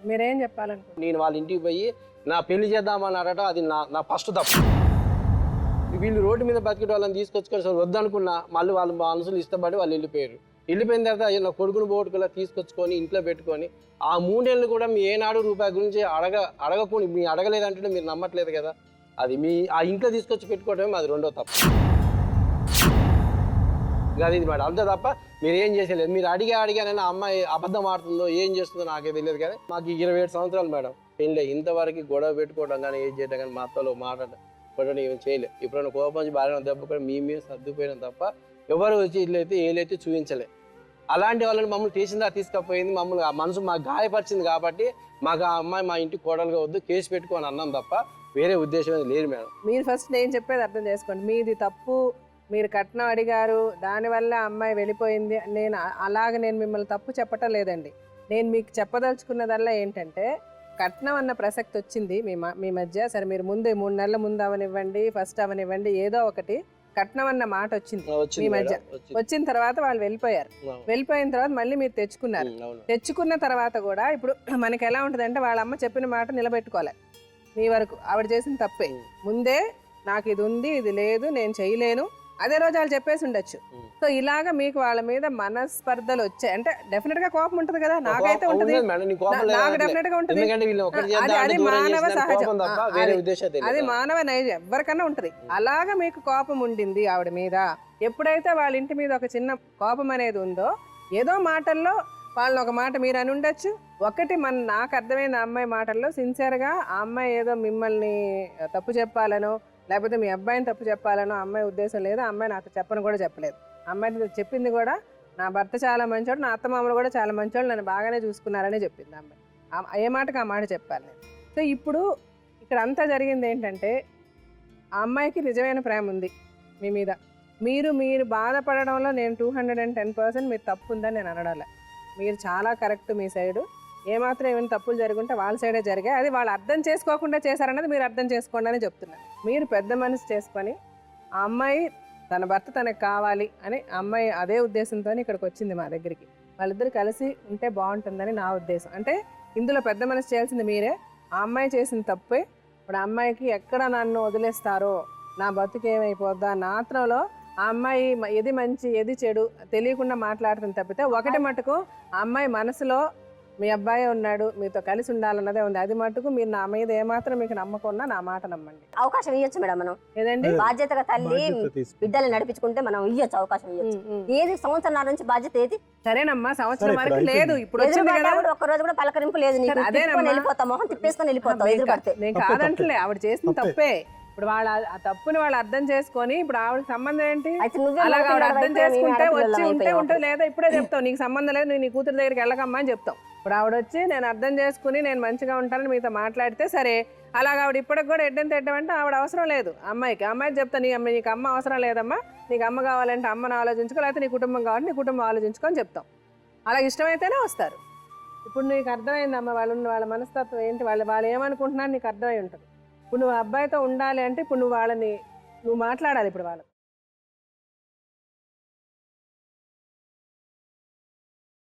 మీరేం చెప్పాలనుకుంటున్నారు? నేను వాళ్ళ ఇంటికి పోయి నా పెళ్లి చేద్దామని అడగటం అది నా ఫస్ట్ తప్పు. వీళ్ళు రోడ్డు మీద బతికే వాళ్ళని తీసుకొచ్చుకొని అసలు వద్దనుకున్నా మళ్ళీ వాళ్ళ మనసులు ఇష్టపడి వాళ్ళు వెళ్ళిపోయారు. వెళ్ళిపోయిన తర్వాత అయ్యో నా కొడుకుని పోగొట్టుకులా తీసుకొచ్చుకొని ఇంట్లో పెట్టుకొని ఆ 3 ఏళ్ళు కూడా మీ ఏనాడు రూపాయి గురించి అడగకుండా మీ అడగలేదంటే మీరు నమ్మట్లేదు కదా. అది మీ ఆ ఇంట్లో తీసుకొచ్చి పెట్టుకోవడమే అది రెండో తప్పు. అది ఇది మేడం అంతే తప్ప మీరు ఏం చేసేలేదు. మీరు అడిగానైనా అమ్మాయి అబద్ధం ఆడుతుందో ఏం చేస్తుందో నాకే తెలియదు. కానీ మాకు 27 సంవత్సరాలు మేడం పెళ్ళి. ఇంతవరకు గొడవ పెట్టుకోవడం కానీ ఏం చేయడం కానీ మా అత్తలో మాట్లాడడం ఏం చేయలేదు. ఎప్పుడైనా కోపం నుంచి బాగా దెబ్బ కూడా మేము సర్దుపోయినాం తప్ప ఎవరు వచ్చి ఇట్లయితే ఏలైతే చూపించలే. అలాంటి వాళ్ళని మమ్మల్ని తీసిందా తీసుకపోయింది, మమ్మల్ని ఆ మనసు మాకు గాయపరిచింది కాబట్టి మాకు ఆ అమ్మాయి మా ఇంటికి కోడలుగా వద్దు కేసు పెట్టుకొని అన్నాం తప్ప వేరే ఉద్దేశం లేదు మేడం. మీరు ఫస్ట్ నేను చెప్పేది అర్థం చేసుకోండి. మీది తప్పు, మీరు కట్నం అడిగారు, దానివల్ల అమ్మాయి వెళ్ళిపోయింది. నేను మిమ్మల్ని తప్పు చెప్పటం లేదండి. నేను మీకు చెప్పదలుచుకున్నదల్లా ఏంటంటే కట్నం అన్న ప్రసక్తి వచ్చింది మీ మధ్య. సరే మీరు ముందు 3 నెలల ముందు అవనివ్వండి, ఫస్ట్ అవనివ్వండి, ఏదో ఒకటి కట్నం అన్న మాట వచ్చింది మీ మధ్య. వచ్చిన తర్వాత వాళ్ళు వెళ్ళిపోయారు. వెళ్ళిపోయిన తర్వాత మళ్ళీ మీరు తెచ్చుకున్నారు. తెచ్చుకున్న తర్వాత కూడా ఇప్పుడు మనకి ఎలా ఉంటుందంటే వాళ్ళ అమ్మ చెప్పిన మాట నిలబెట్టుకోవాలి. మీ వరకు ఆవిడ చేసిన తప్పే. ముందే నాకు ఇది ఉంది, ఇది లేదు, నేను చేయలేను, అదే రోజు వాళ్ళు చెప్పేసి ఉండొచ్చు. సో ఇలాగా మీకు వాళ్ళ మీద మనస్పర్ధలు వచ్చాయి అంటే డెఫినెట్ గా కోపం ఉంటుంది కదా. నాకైతే ఉంటుంది, నాకు డెఫినెట్ గా ఉంటుంది. అది మానవ సహజం, అది మానవ నైజం, ఎవరికన్నా ఉంటుంది. అలాగా మీకు కోపం ఉండింది ఆవిడ మీద. ఎప్పుడైతే వాళ్ళ ఇంటి మీద ఒక చిన్న కోపం అనేది ఉందో, ఏదో మాటల్లో వాళ్ళని ఒక మాట మీరు అని ఉండొచ్చు. ఒకటి నాకు అర్థమైన అమ్మాయి మాటల్లో సిన్సియర్గా ఆ అమ్మాయి ఏదో మిమ్మల్ని తప్పు చెప్పాలనో లేకపోతే మీ అబ్బాయిని తప్పు చెప్పాలనో అమ్మాయి ఉద్దేశం లేదు. ఆ అమ్మాయి నాతో చెప్పని కూడా చెప్పలేదు. అమ్మాయి చెప్పింది కూడా నా భర్త చాలా మంచోడు, నా అత్తమామలు కూడా చాలా మంచోడు, నన్ను బాగానే చూసుకున్నారనే చెప్పింది అమ్మాయి. ఏ మాటకు ఆ మాట చెప్పాలి నేను. సో ఇప్పుడు ఇక్కడ అంతా జరిగింది ఏంటంటే ఆ అమ్మాయికి నిజమైన ప్రేమ ఉంది మీ మీద. మీరు బాధపడడంలో నేను 210% మీరు తప్పు ఉందని నేను అనడాలి. మీరు చాలా కరెక్ట్ మీ సైడు. ఏమాత్రం ఏమైనా తప్పులు జరుగుంటే వాళ్ళ సైడే జరిగాయి. అది వాళ్ళు అర్థం చేసుకోకుండా చేశారన్నది మీరు అర్థం చేసుకోండి అని చెప్తున్నాను. మీరు పెద్ద మనసు చేసుకొని ఆ అమ్మాయి తన భర్త తనకు కావాలి అని అమ్మాయి అదే ఉద్దేశంతో ఇక్కడికి వచ్చింది మా దగ్గరికి. వాళ్ళిద్దరు కలిసి ఉంటే బాగుంటుందని నా ఉద్దేశం. అంటే ఇందులో పెద్ద మనసు చేయాల్సింది మీరే. ఆ అమ్మాయి చేసిన తప్పే. ఇప్పుడు ఆ అమ్మాయికి ఎక్కడ నన్ను వదిలేస్తారో, నా బతుకు ఏమైపోద్దా నాత్రంలో ఆ అమ్మాయి ఏది మంచి ఏది చెడు తెలియకుండా మాట్లాడుతుంది తప్పితే ఒకటి మటుకు ఆ అమ్మాయి మనసులో మీ అబ్బాయి ఉన్నాడు, మీతో కలిసి ఉండాలన్నదే ఉంది. అది మటుకు మీరు నా మీద ఏమాత్రం మీకు నమ్మకం ఉన్నా నా మాట నమ్మండి. అవకాశం ఇవ్వచ్చు మేడం. మనం ఏదండి బాధ్యతగా తల్లి బిడ్డలు నడిపించుకుంటే మనం ఇవ్వచ్చు, అవకాశం ఇవ్వచ్చు. ఏది సంవత్సరం నుంచి బాధ్యత ఏది? సరేనమ్మా, సంవత్సరం వరకు లేదు. ఇప్పుడు ఒక్క రోజు కూడా పలకరింపు లేదు. వెళ్ళిపోతాం, మొహం తిప్పేసుకొని వెళ్ళిపోతాం. నేను కాదంటలే, ఆవిడ చేసిన తప్పే. ఇప్పుడు వాళ్ళ ఆ తప్పుని వాళ్ళు అర్థం చేసుకొని ఇప్పుడు ఆవిడకి సంబంధం ఏంటి? అలాగే ఆవిడ అర్థం చేసుకుంటే వచ్చి ఉంటుంది, లేదా ఇప్పుడే చెప్తావు నీకు సంబంధం లేదు, నీ కూతురు దగ్గరికి వెళ్ళకమ్మా అని చెప్తాం. ఇప్పుడు ఆవిడ వచ్చి నేను అర్థం చేసుకుని నేను మంచిగా ఉంటానని మీతో మాట్లాడితే సరే. అలాగ ఆవిడ ఇప్పటికి కూడా ఎడ్డంటే ఆవిడ అవసరం లేదు అమ్మాయికి. అమ్మాయికి చెప్తా నీకు అమ్మ అవసరం లేదమ్మా, నీకు అమ్మ కావాలంటే అమ్మను ఆలోచించుకో, లేకపోతే నీ కుటుంబం కావాలంటే నీ కుటుంబం ఆలోచించుకొని చెప్తాం. అలా ఇష్టమైతేనే వస్తారు. ఇప్పుడు నీకు అర్థమైందమ్మా వాళ్ళ మనస్తత్వం ఏంటి, వాళ్ళు ఏమనుకుంటున్నారు నీకు అర్థమై ఉంటుంది. ఇప్పుడు నువ్వు అబ్బాయితో ఉండాలి అంటే ఇప్పుడు నువ్వు మాట్లాడాలి ఇప్పుడు వాళ్ళు.